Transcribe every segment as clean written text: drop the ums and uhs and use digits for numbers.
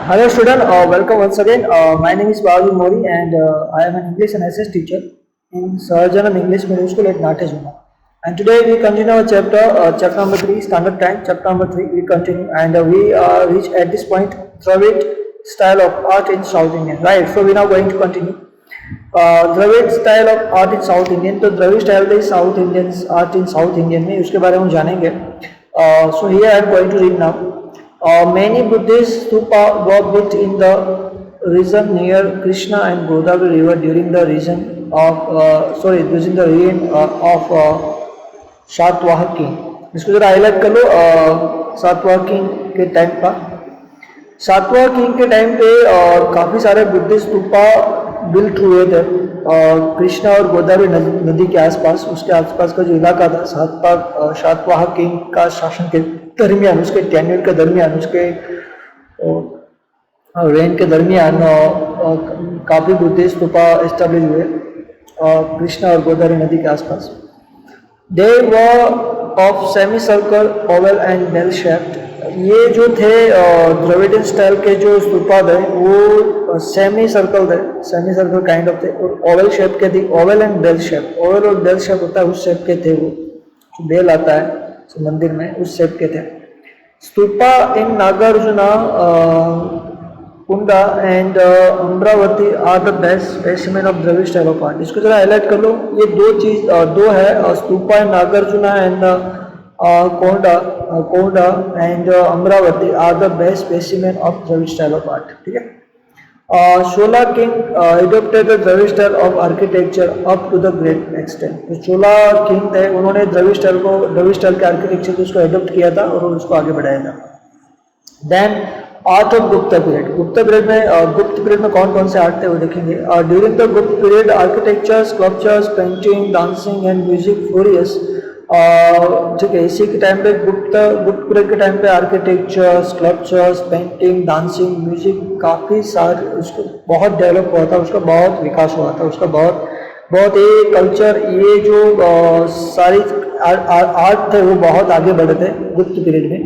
Hello student, welcome once again. My name is Bhavin Mori and I am an English and SS teacher in Sarjanam English Middle School at Natejuna. And today we continue our chapter number 3, standard time, chapter number 3, we continue and we reach at this point, Dravid style of art in South Indian, right? So we are now going to continue. Dravida style of art in South Indian, तो Dravida style is South Indian art in South Indian में उसके बारे में हम जानेंगे. So here I am going to read now. Many Buddhist stupa were built in the region near Krishna and Godavari river during the reign of Satavahana king. इसको जरा highlight कर लो. Satavahana king के टाइम का, सातवाहन किंग के टाइम पे काफ़ी सारे Buddhist stupa built हुए थे कृष्णा और गोदावरी नदी के आसपास. उसके आसपास का जो इलाका था सातवाहन किंग का शासन के दरमियान, उसके टेन्यूर के दरमियान, उसके रेन के दरमियान काफ़ी बुद्धिस्ट स्तूपा एस्टेब्लिश हुए कृष्णा और गोदावरी नदी के आसपास. They were of semi circle, oval and bell shaped. ये जो थे द्रविडियन स्टाइल के जो स्तूपा थे वो सेमी सर्कल काइंड ऑफ थे और ओवल शेप के थे. Oval and bell shape, oval और बेल शेप होता है उस शेप के थे. वो जो बेल आता है मंदिर में उस शेप के थे. Stupa in Nagarjunakonda and Amaravati are the best specimen of Dravida style of art. इसको जरा हाईलाइट कर लो. ये दो है, stupa in Nagarjuna and Konda and Amaravati are the best specimen of Dravida style of art. ठीक है. Chola king adopted the Dravid style of architecture up to the great extent. तो चोला किंग थे, उन्होंने द्रविड़ स्टाइल के आर्किटेक्चर को उसको एडोप्ट किया था और उसको आगे बढ़ाया था. Then art of Gupta period. Gupta period में कौन कौन से आर्ट थे वो देखेंगे. During the Gupta period architecture, sculptures, painting, dancing and music flourish. ठीक है. इसी के टाइम पे गुप्त पीरियड के टाइम पे architecture, sculptures, painting, dancing, music काफ़ी सारे उसको बहुत डेवलप हुआ था, उसका बहुत विकास हुआ था, उसका बहुत ये कल्चर, ये जो सारी आर्ट थे वो बहुत आगे बढ़े थे गुप्त पीरियड में.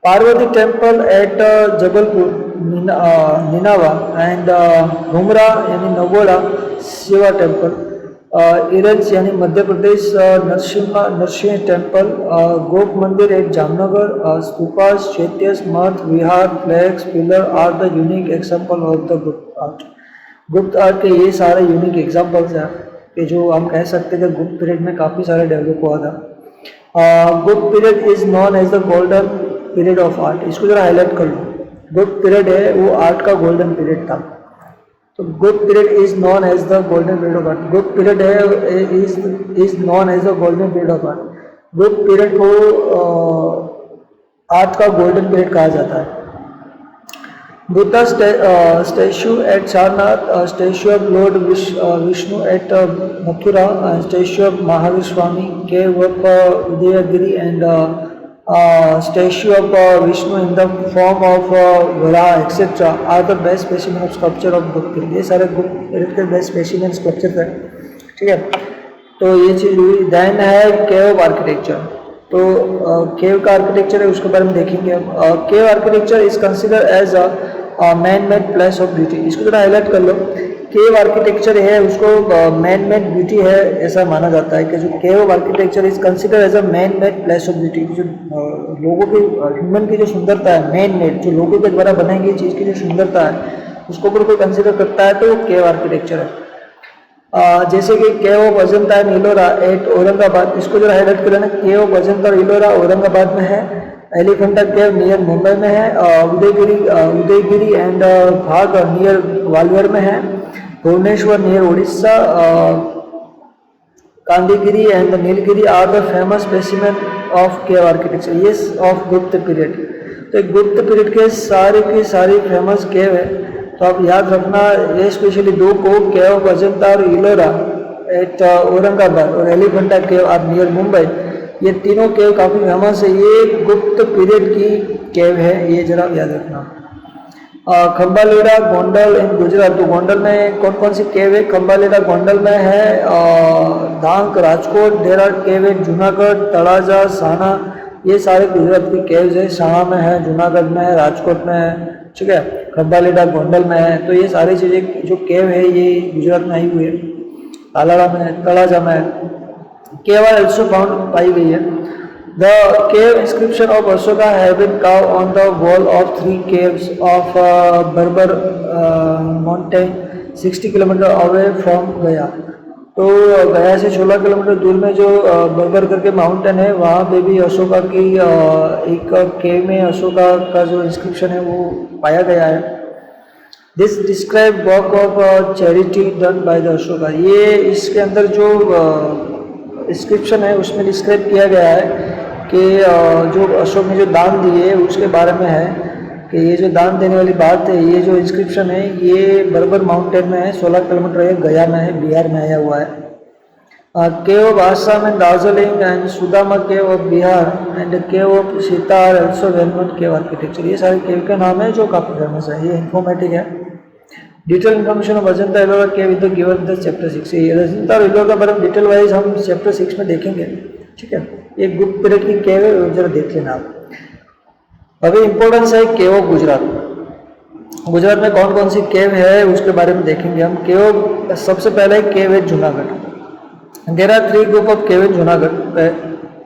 पार्वती टेम्पल एट जबलपुर, निनावा एंड घुमरा यानी नगोड़ा शिवा टेम्पल. इरंज यानी मध्य प्रदेश नरसिंह टेम्पल. गोप मंदिर eight Jamnagar. Stupas, chaityas, math, vihara, flags, pillar are the unique example of the Gupta art. Gupta art के ये सारे यूनिक एग्जाम्पल्स हैं कि जो हम कह सकते हैं कि गुप्त पीरियड में काफ़ी सारे डेवलप हुआ था. Gupta period is known as the golden period of art. इसको जरा हाईलाइट कर लो. गुप्त पीरियड है वो आर्ट का गोल्डन पीरियड था. तो Gupta period is known as the golden period of art. Gupta period है is known as the golden period of art. Gupta period को आर्ट का गोल्डन पीरियड कहा जाता है. Buddha statue at Sarnath, statue of lord Vishnu at Mathura, statue of Mahavir Swami, cave of Udaygiri and statue of Vishnu in the form of Varaha etc. are the best specimen of sculpture of Gupta period. ये सारे गुप्त period के best specimen sculpture थे. ठीक है. तो ये चीज़ हुई. देन है केव आर्किटेक्चर. तो केव का आर्किटेक्चर है उसके बारे में देखेंगे. Cave architecture is consider as a man made place of beauty. इसको थोड़ा हाईलाइट कर लो. केव आर्किटेक्चर है उसको मैन मेड ब्यूटी है ऐसा माना जाता है कि जो cave architecture is consider as a man made place of beauty. जो लोगों की ह्यूमन की जो सुंदरता है, मैन मेड जो लोगों के द्वारा बनाई गई चीज़ की जो सुंदरता है उसको अगर कोई कंसिडर करता है तो वो केव आर्किटेक्चर है. जैसे कि cave of Ajanta and Ellora at Aurangabad. इसको जो हाईलाइट कर लेना. केव ऑफ अजंता और इलोरा औरंगाबाद में है. एलिफेंटा केव नियर मुंबई में है. उदयगिरी एंड भाग नियर ग्वालियर में है. Bhubaneswar near Orissa. Khandagiri and Nilgiri are the famous specimen of cave architecture. ये ऑफ गुप्त पीरियड. तो गुप्त पीरियड के सारी फेमस केव है. तो आप याद रखना ये स्पेशली दो को, केव ऑफ अजंता और इलोरा एट औरंगाबाद और एलिफेंटा केव आर नियर मुंबई. ये तीनों केव काफ़ी फेमस है. ये गुप्त पीरियड की केव है, ये जरा याद रखना. खंबालेरा गोंडल इन गुजरात. तो गोंडल में कौन कौन सी केव है? खंबालेरा गोंडल में है. धांक Rajkot. There are cave in Junagadh, तड़ाजा, साना. ये सारे गुजरात की केव्स है. शाह में है, जूनागढ़ में है, राजकोट में है, ठीक है, खंबालीडा गोंडल में है। तो ये सारी चीज़ें जो केव है ये गुजरात में आई हुई है, तालाड़ा में है, तळाजा में है। केव आर ऑल्सो फाउंड पाई गई है। The cave inscription of Ashoka have been carved on the wall of 3 caves of Barabar mountain 60 kilometre away from Gaya. तो गया से 16 किलोमीटर दूर में जो बर्बर करके माउंटेन है, वहाँ पे भी अशोका की एक केव में अशोका का जो इंस्क्रिप्शन है वो पाया गया है। This describe work of charity done by the Ashoka. ये इसके अंदर जो इंस्क्रिप्शन है उसमें डिस्क्राइब किया गया है कि जो अशोक ने जो दान दिए उसके बारे में है कि ये जो दान देने वाली बात है, ये जो इंस्क्रिप्शन है ये बर्बर माउंटेन में है, 16 किलोमीटर है, गया में है, बिहार में आया हुआ है। Cave of Assam and Darjeeling and Sudama cave of Bihar and cave of Sita are also well known cave architecture. ये सारे केव के नाम है जो काफ़ी फेमस है। ये इन्फॉर्मेटिव है। Detail information of Ajanta Ellora cave is given the chapter 6। ये अजंता और एलोरा के बारे में डिटेल वाइज हम चैप्टर 6 में देखेंगे। ठीक है, ये गुप्त पीरियड की केव है, जरा देख लेना आप। अभी इंपॉर्टेंस है केव ऑफ गुजरात। गुजरात में कौन कौन सी केव है उसके बारे में देखेंगे हम। केव सबसे पहले केव है Junagadh. There are 3 group of cave in Junagadh.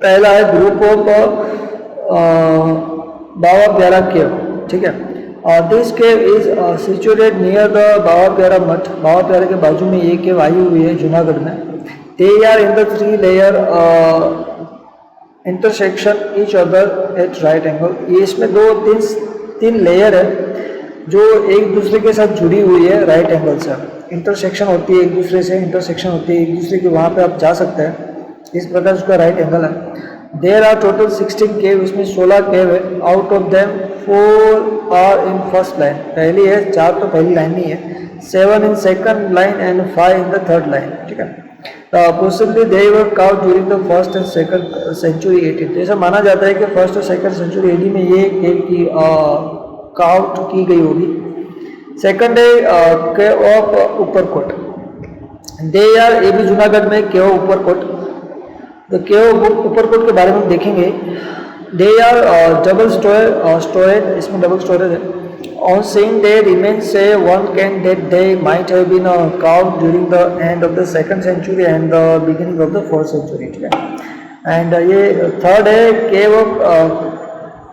पहला है group of Baba Pyara cave. ठीक है, this cave is situated near the Baba Pyara math. बाबा प्यारा के बाजू में ये केव आई हुई है जूनागढ़ में। They are in the 3 layer intersection each other at right angle. ये इसमें 3 लेयर है जो एक दूसरे के साथ जुड़ी हुई है राइट एंगल से। इंटरसेक्शन होती है एक दूसरे से, इंटरसेक्शन होती है एक दूसरे के, वहाँ पे आप जा सकते हैं। इस प्रकार उसका राइट एंगल है। There are total 16 cave. इसमें 16 केव है। Out of them 4 are in first line. पहली है, 4 तो पहली लाइन नहीं है, 7 in second line and 5 in the third line. ठीक है, possibly they were carved during the first and second century AD। तो ऐसा माना जाता है कि फर्स्ट और सेकंड सेंचुरी AD में ये केव की कार्व की गई होगी। सेकंड है cave of Uparkot. They are, ये भी जूनागढ़ में केव उपरकोट। तो केव उपरकोट के बारे में देखेंगे। दे आर डबल स्टोरेज, इसमें डबल स्टोरेज है। On seeing their remains, say one can that they might have been carved during the end of the 2nd century and the beginning of the 4th century। ठीक है, and ये third है cave of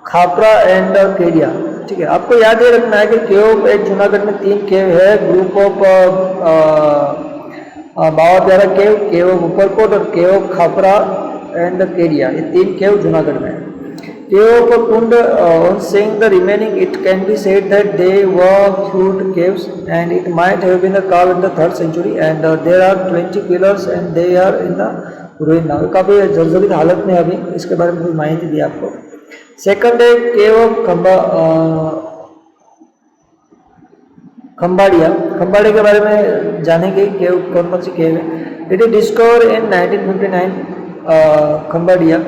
Khapra and केरिया। ठीक है, आपको याद ये रखना है कि केव एक जूनागढ़ में 3 केव है। Group of Baba Pyara cave, cave of Uparkot और केव ऑफ खापरा एंड केरिया। ये 3 केव जूनागढ़ में है। Cave of Kund, on seeing the remaining, it can be said that they were huge caves and it might have been carved in the 3rd century and there are 20 pillars and they are in the ruin now। काफ़ी जर्जरित हालत में अभी, इसके बारे में थोड़ी माहिती दी आपको। सेकंड है केव ऑफ खंबाड़िया। खंबाड़िया के बारे में जानेंगे केव कौन कौन सी केव है। It is discover in 1959 Khambhalida.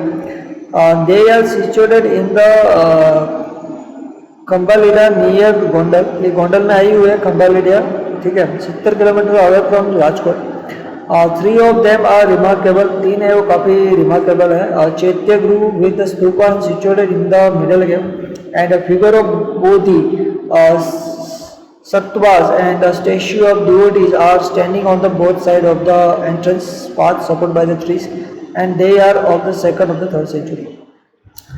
They are situated in the Khambhalida near Gondal. ये गोंडल में आई हुई है खंबालीडा। ठीक है, 70 kilometre away from Rajkot. 3 of them are remarkable. 3 है वो काफ़ी रिमार्केबल है। Chaitya griha with stupa situated in the middle game and figure of Bodhi Sattvas and a statue of devotees are standing on the both side of the entrance path supported by the trees and they are of the 2nd of the 3rd century।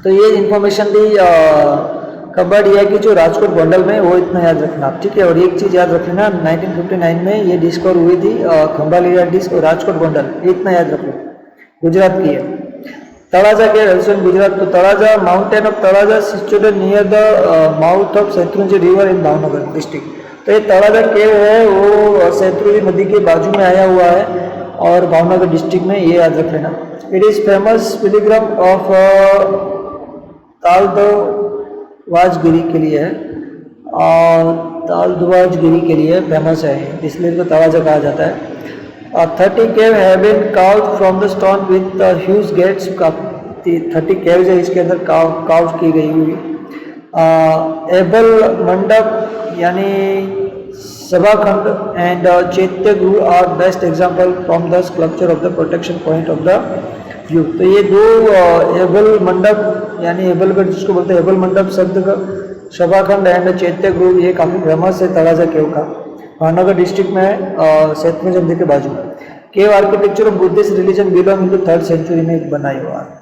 तो ये information दी खंबाड़िया की जो राजकोट गोंडल में, वो इतना याद रखना आप। ठीक है, और एक चीज़ याद रखना, 1959 में ये डिस्कवर हुई थी खंबाड़िया डिस्क राजकोट गोंडल, इतना याद रखो, गुजरात की है। तळाजा के रलसन गुजरात। तो Talaja, mountain of Talaja situated near the mouth of Shatrunjaya river in Bhavnagar district. तो ये तळाजा केव है वो शत्रुंजय नदी के बाजू में आया हुआ है और भावनगर डिस्ट्रिक्ट में, ये याद रख लेना। It is famous pilgrim of Taladhvajagiri के लिए है और तालदवाजगिरी के लिए फेमस है, इसलिए इसको तळाजा कहा जाता है। 30 cave have been carved from the stone with huge gates. 30 caves है, इसके अंदर कार्व की गई हुई। एबल मंडप यानी सभाखंड and chaitya griha are best example from the sculpture of the protection point of the view. तो ये 2 एबल मंडप यानी एबलगढ़ जिसको बोलते हैं, एबल मंडप शब्द सभाखंड एंड चैत्य गृह ये काफ़ी फेमस है तळाजा केव का, भावनगर डिस्ट्रिक्ट में सेतमेज नदी के बाजू में। Cave architecture of Buddhist religion belong to 3rd century में बनाया हुआ है।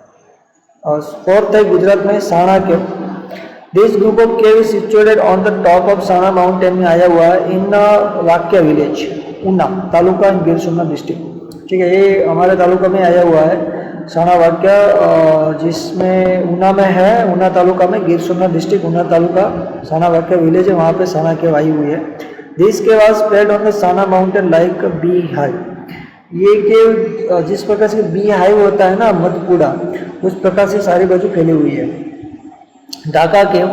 और फोर्थ है गुजरात में Sana cave. This group of cave is situated on the top of Sana mountain में आया हुआ है इन वाक्या विलेज, ऊना तालुका इन गिर सोमनाथ डिस्ट्रिक्ट। ठीक है, ये हमारे तालुका में आया हुआ है साणा वाक्या, जिसमें ऊना में है, ऊना तालुका में, गिर सोमनाथ डिस्ट्रिक्ट ऊना तालुका, साणा वाक्या विलेज है, वहाँ पे साणा केव आई हुई है। This cave was spread on the Sana mountain like bee hive. ये केव जिस प्रकार से बी हाइव होता है ना मधुपुड़ा, उस प्रकार से सारी बाजू फैली हुई है। Dhaka cave,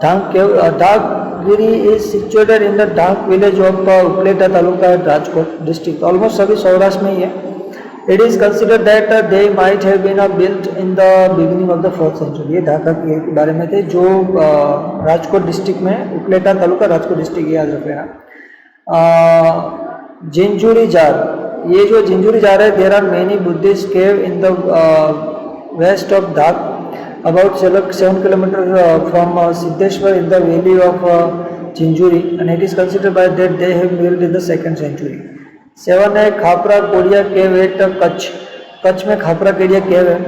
Dhak cave, Dhakgiri is situated in the Dhak village of Upleta taluka Rajkot district, almost सभी सौराष्ट्र में ही है। It is considered that they might have been built in the beginning of the 4th century. ये ढाका के बारे में थे, जो राजकोट डिस्ट्रिक्ट में, उपलेटा तालुका राजकोट डिस्ट्रिक्ट, याद रखेगा। जिंजुरी जार, ये जो जिंजुरी जार है, there are many Buddhist cave in the west of Dhak about 7 kilometers from Siddheshwar in the valley of Jinjuri, and it is considered by that they have built in the 2nd century. 7 है खापरा कोडिया केव eight Kutch, Kutch में खापरा कोडिया केव है।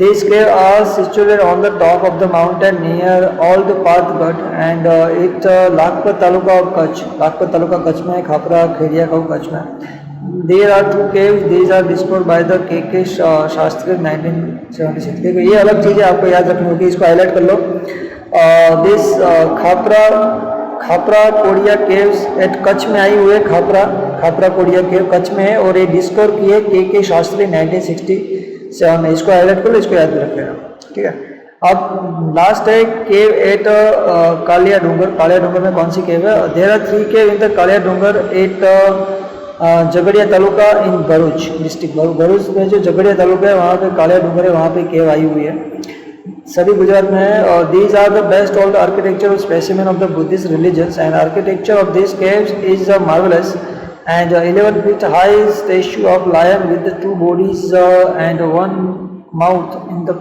These caves are situated on the top of the mountain near all the Pathghat and it लाखपत taluka of Kutch, लाखपत taluka Kutch में, खापरा खेड़िया का कच्छ में। There are 2 caves, these are discovered by the K.K. Shastri 1976। देखो ये अलग चीज़ है, आपको याद रखनी होगी, इसको हाईलाइट कर लो। This Khapara Kodia caves at Kutch में आई हुई है, खापरा कोडिया केव कच्छ में है, और ये डिस्कवर की है K.K. शास्त्री 1967 में। इसको हाईलाइट कर लो, इसको याद रखना, ठीक है। अब लास्ट है केव एट कालिया डूंगर। कालिया डूंगर में कौन सी केव है? There are 3 cave in the Kalia Dungar at Jhagadia taluka in Bharuch district. Bharuch में जो झगड़िया तालुका है, वहाँ पे कालिया डूंगर है, वहाँ पे केव आई हुई है, सभी गुजरात में है। और these are the best all the architecture specimen of the Buddhist religions and architecture of this caves is marvellous and 11 feet high statue of lion with the 2 bodies and 1 mouth in the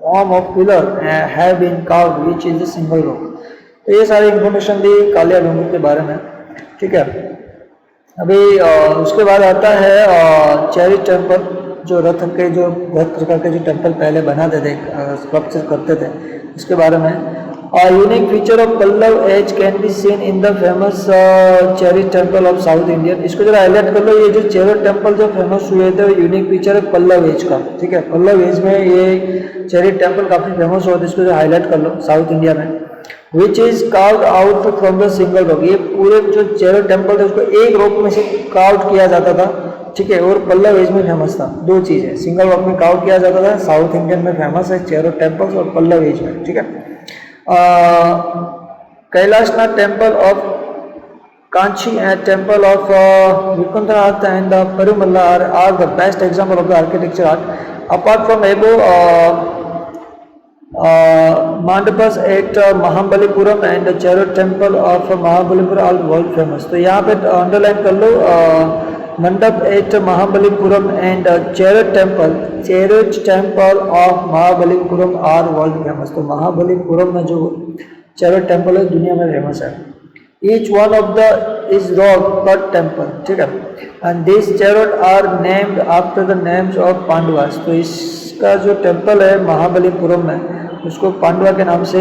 form of pillar have been carved which is a single rock। तो ये सारी information दी कालिया डूंगर के बारे में, ठीक है। अभी उसके बाद आता है चेरी टेम्पल, जो रथ के जो बहुत प्रकार के जो टेम्पल पहले बनाते थे, स्कल्पचर करते थे, उसके बारे में। Unique feature of Pallava age can be seen in the famous chariot temple of south Indian. इसको जरा हाईलाइट कर लो, ये जो चेरी टेम्पल जो फेमस हुए थे, यूनिक फीचर है पल्लव एज का, ठीक है। पल्लव एज में ये चेरी टेम्पल काफ़ी फेमस हुआ था, इसको जो हाईलाइट कर लो, साउथ इंडिया में। Which is carved out from the single rock. ये पूरे जो चेरो टेम्पल थे उसको एक रॉक में से कार्व किया जाता था, ठीक है। और पल्लव एज में फेमस था, 2 चीज़ है, सिंगल रॉक में कार्व किया जाता था, साउथ इंडियन में फेमस है चेरो टेम्पल्स, और पल्लव एज में, ठीक है। Kailashnath temple of Kanchi and temple of Vaikunthanath and Perumal are the best example of the architecture art. Apart from above Mandapus at Mahabalipuram and Chariot Temple of Mahabalipuram are world famous। तो यहाँ पे underline कर लो, mandapa at Mahabalipuram and chariot temple of Mahabalipuram are world famous. तो महाबलीपुरम में जो chariot temple है दुनिया में फेमस है। Each one of the is rock cut temple, ठीक है। And this chariot are named after the names of Pandavas. तो इसका जो टेम्पल है महाबलीपुरम में, उसको पांडवा के नाम से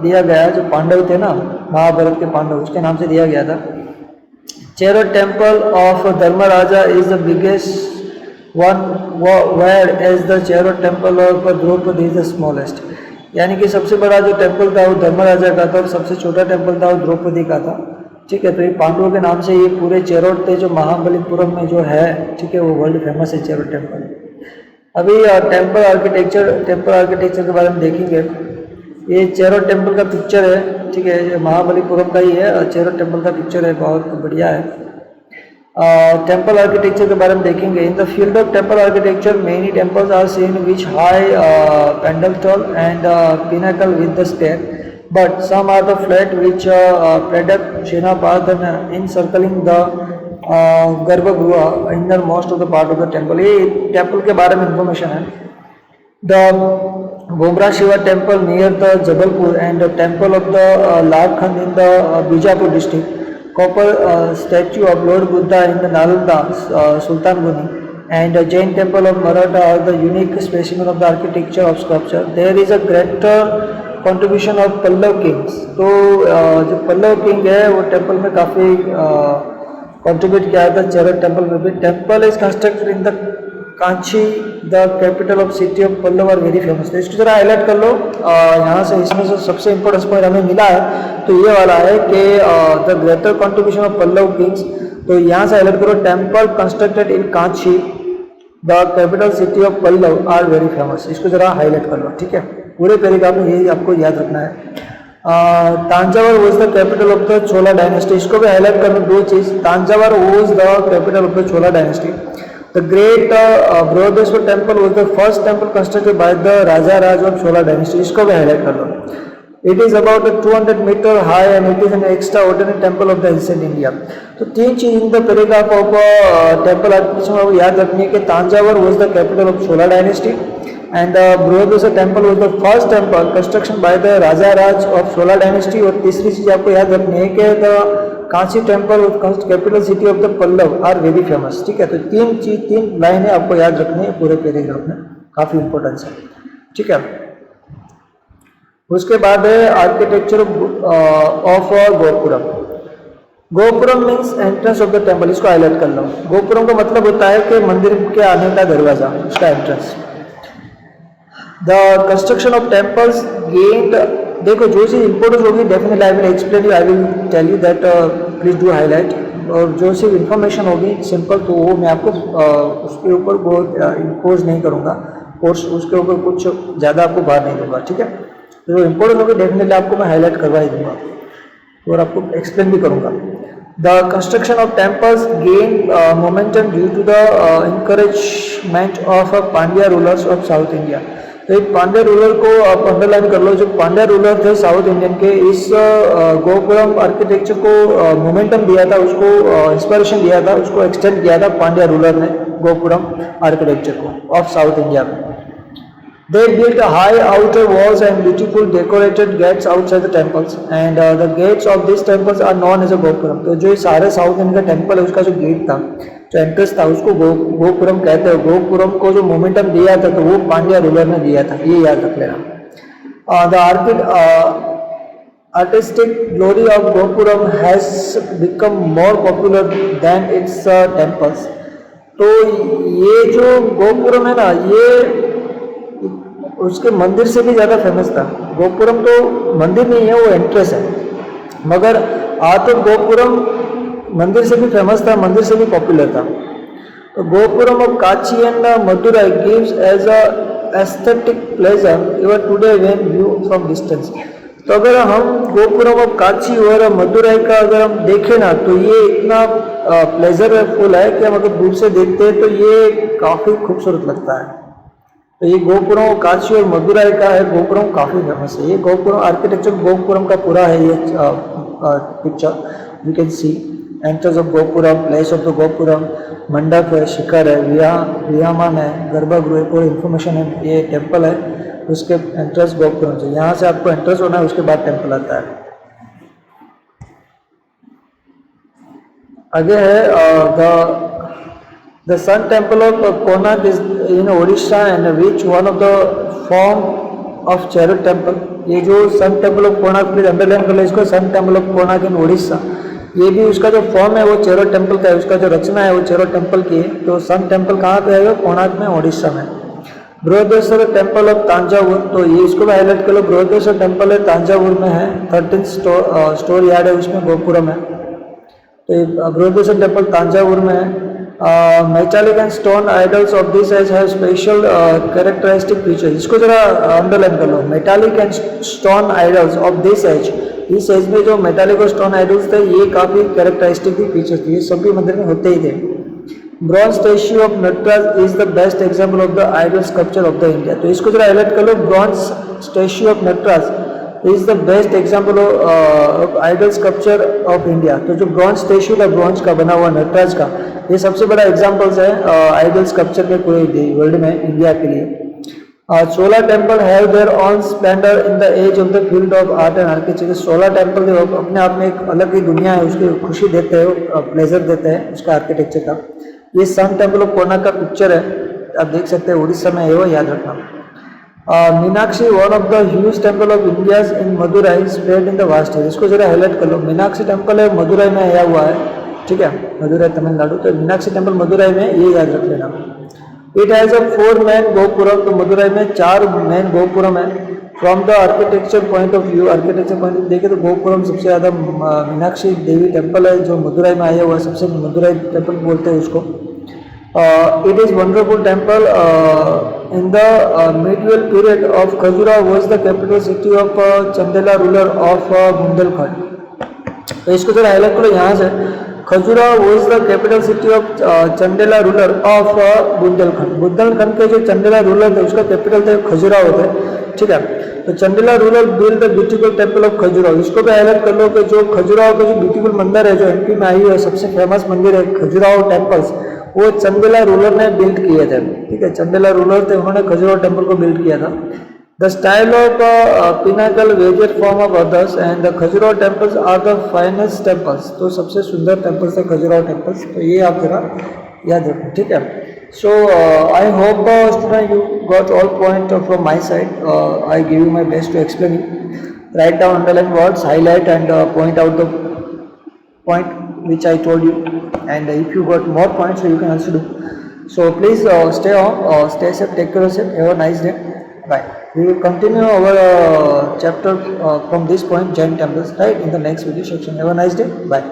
दिया गया, जो पांडव थे ना, महाभारत के पांडव, उसके नाम से दिया गया था। Chariot temple of Dharmaraja is the biggest one, whereas the chariot temple of Draupadi is the smallest. यानी कि सबसे बड़ा जो टेम्पल था वो धर्मराजा का था, और सबसे छोटा टेम्पल था वो द्रौपदी का था, ठीक है। तो ये पांडवों के नाम से ये पूरे चैरियट थे जो महाबलीपुरम में जो है, ठीक है, वो वर्ल्ड फेमस है चैरियट टेम्पल। अभी टेम्पल आर्किटेक्चर के बारे में देखेंगे। ये चैरियट टेम्पल का पिक्चर है, ठीक है, ये महाबलीपुरम का ही है, चैरियट टेम्पल का पिक्चर है, बहुत बढ़िया है। टेम्पल आर्किटेक्चर के बारे में देखेंगे। In the field of temple architecture many temples are seen which high pedestal and pinnacle with the stair, but some are the flat which pradakshinapath in circling the garbhagriha innermost of the part of the temple. ये temple के बारे में information है। The Gomra Shiva temple near the Jabalpur and the temple of the Larkhand in the Bijapur district. Copper statue of Lord Buddha in the Nalanda, Sultan and the Jain temple of Maratha are the unique specimen of the architecture of sculpture. There is a greater contribution of Pallav kings. तो जो Pallav king है वो temple में काफ़ी contribute किया था चेरट temple में भी. Temple is constructed in the Kanchi, the capital of city of Pallava are very famous. तो इसको जरा हाईलाइट कर लो. यहाँ से इसमें से सबसे इम्पोर्टेंट पॉइंट हमें मिला है तो ये वाला है कि the greater contribution of Pallava kings. तो यहाँ से हाईलाइट करो, temple constructed in Kanchi the capital city of Pallava are very famous. इसको जरा हाईलाइट कर लो. ठीक है, पूरे पैराग्राफ में यही आपको याद रखना है. Thanjavur was the capital of the Chola dynasty. इसको भी हाईलाइट कर लो दो चीज. Thanjavur was the capital of the Chola dynasty. The great Brihadeshwara temple was the first temple constructed by the Raja Raj of Chola dynasty. इसको भी हाईलाइट कर लो. It is about 200 meter high and it is an extraordinary temple of the ancient India. तो तीन चीज in the paragraph of temple architecture में याद रखनी है कि Thanjavur was the capital of Chola dynasty and Brihadeశ్వర temple was the first temple construction by the Raja Raj of Chola dynasty. और तीसरी चीज आपको याद रखनी है कि the Kanchi temple capital city of the Pallava are very famous. ठीक है, तो तीन लाइनें आपको याद रखनी है पूरे पैराग्राफ में, काफी इंपॉर्टेंस है. ठीक है, उसके बाद है architecture of gopuram. Gopuram means entrance of the temple. इसको हाईलाइट कर लो. गोपुरम का मतलब होता है कि मंदिर के आने का दरवाजा, उसका entrance. The construction of temples gained. देखो जो चीज़ इंपॉर्टेंट होगी definitely I will explain you, I will tell you that please do highlight. और जो सिर्फ इन्फॉर्मेशन होगी सिंपल तो वो मैं आपको उसके ऊपर बहुत इम्पोज नहीं करूँगा, कोर्स उसके ऊपर कुछ ज़्यादा आपको भार नहीं दूंगा. ठीक है, जो इम्पोर्टेंट होगी डेफिनेटली आपको मैं हाईलाइट करवा ही दूंगा और आपको एक्सप्लेन भी करूँगा. The construction of temples gain momentum due to the encouragement of Pandya rulers of south India. तो एक पांड्या रूलर को आप अंडरलाइन कर लो. जो पांड्या रूलर थे साउथ इंडियन के, इस गोपुरम आर्किटेक्चर को मोमेंटम दिया था, उसको इंस्पिरेशन दिया था, उसको एक्सटेंड किया था पांड्या रूलर ने गोपुरम आर्किटेक्चर को ऑफ साउथ इंडिया में. They built high outer walls and beautiful decorated gates outside the temples, and the gates of these temples are known as a gopuram. तो जो सारे साउथ इंडियन का temple है उसका जो गेट था, जो एंट्रेंस था, उसको गोपुरम कहते हैं. गोपुरम को जो मोमेंटम दिया था तो वो पांड्या रूलर ने दिया था, ये याद रख लेना. The artistic glory of Gopuram has become more popular than its temples. तो ये जो गोपुरम है ना, ये उसके मंदिर से भी ज़्यादा फेमस था. गोपुरम तो मंदिर नहीं है, वो एंट्रेंस है, मगर तो गोपुरम मंदिर से भी फेमस था, मंदिर से भी पॉपुलर था. तो gopuram of Kanchi and Madurai gives as a aesthetic pleasure even today when view from distance. तो अगर हम गोपुरम ऑफ काची और मदुराई का अगर हम देखें ना तो ये इतना प्लेजरफुल है कि हम अगर दूर से देखते हैं तो ये काफ़ी खूबसूरत लगता है. तो ये गोपुरम काशी और मदुराई का है. गोपुरम काफ़ी फेमस है. ये गोपुरम आर्किटेक्चर गोपुरम का पूरा है. ये picture you can see entrance of gopuram, place of the gopuram, mandapa है, शिखर है, विहामान है, गर्भगृह, पूरी इन्फॉर्मेशन है. ये टेम्पल है, उसके एंट्रेंस गोपुरम से. यहाँ से आपको एंट्रेंस होना है, उसके बाद टेम्पल आता है. आगे है The Sun Temple of Konark is in Odisha and which one of the form of Chariot Temple. ये जो sun temple of Konark, please underline कर लो इसको. Sun temple of Konark in Orissa, ये भी उसका जो फॉर्म है वो चेरोट टेम्पल का है, उसका जो रचना है वो चेरोट टेम्पल की है. तो सन टेम्पल कहाँ पे है? कोणार्क में, उड़ीसा में. बृहदेश्वर टेम्पल ऑफ तांजावुर, तो ये इसको भी हाईलाइट कर लो. बृहदेश्वर टेम्पल है तांजावुर में है, 13 स्टोर यार्ड है, उसमें गोपुरम है. तो ये बृहदेश्वर टेम्पल तांजावुर में है. Metallic and stone idols of this age have special characteristic feature. इसको जरा अंडरलाइन कर लो. Metallic and stone idols of this age, इस एज में जो मेटालिक और स्टोन आइडल्स थे ये काफ़ी कैरेक्टरिस्टिक फीचर्स थे, ये सभी मंदिर में होते ही थे. Bronze statue of Nataraja is the best example of the idol sculpture of the India. तो इसको जरा हाईलाइट कर लो. Bronze statue of Nataraja is the best example of idol sculpture of India. तो जो ब्रॉन्ज स्टैच्यू था, ब्रॉन्ज का बना हुआ नटराज का, ये सबसे बड़ा एग्जाम्पल्स है आइडल स्कल्पचर के पूरे वर्ल्ड में, इंडिया के लिए. Solar temple have their own splendor in the age of the field of art and architecture. Solar temple जो अपने आप में एक अलग ही दुनिया है, उसकी खुशी देते हैं, प्लेजर देते हैं उसका आर्किटेक्चर का. ये सन टेम्पल ऑफ कोणार्क का पिक्चर है, आप देख सकते हैं, उड़ीसा में है वो, याद रखना. Meenakshi one of the huge temple of India in Madurai spread in the vast है. इसको जरा हाईलाइट कर लो. मीनाक्षी टेम्पल है मदुराई में आया हुआ है, ठीक है, मदुराई तमिलनाडु. तो मीनाक्षी टेम्पल मदुराई में, ये याद रख लेना. It has a 4 man gopuram. तो मदुराई में 4 मैन गोपुरम है. From the architecture point of view, architecture point of view देखे तो गोपुरम सबसे ज़्यादा मीनाक्षी देवी टेम्पल है जो मदुराई में आया हुआ है, सबसे मदुराई टेम्पल बोलते हैं उसको. It is wonderful temple. In the medieval period of Khajuraho was the capital city of Chandela ruler of Bundelkhand. तो इसको जरा हाईलाइट करो यहाँ से. Khajuraho was the capital city of Chandela ruler of Bundelkhand. Bundelkhand के जो चंदेला रूलर थे उसका कैपिटल थे खजुराहो थे, ठीक है. तो Chandela ruler build the beautiful temple of Khajuraho. इसको भी हाईलाइट कर लो कि जो खजुराहो का जो ब्यूटीफुल मंदिर है जो एमपी में आई है, सबसे फेमस मंदिर है खजुराहो टेम्पल्स, वो चंदेला रूलर ने बिल्ड किए थे, ठीक है. चंदेला रूलर थे, उन्होंने खजुराहो टेम्पल को बिल्ड किया था. The style of pinnacle various form of others and the Khajuraho temples are the finest temples. तो सबसे सुंदर टेम्पल्स है खजुराहो टेम्पल्स. तो ये आप जरा याद रखो, ठीक है. So I hope student you got all point from my side. I give you my best to explain you. Write down underline words, highlight and point out the point which I told you, and if you got more points so you can also do. So please stay on, stay safe, take care of yourself, have a nice day, bye. We will continue our chapter from this point, Jain temples, right, in the next video section. Have a nice day, bye.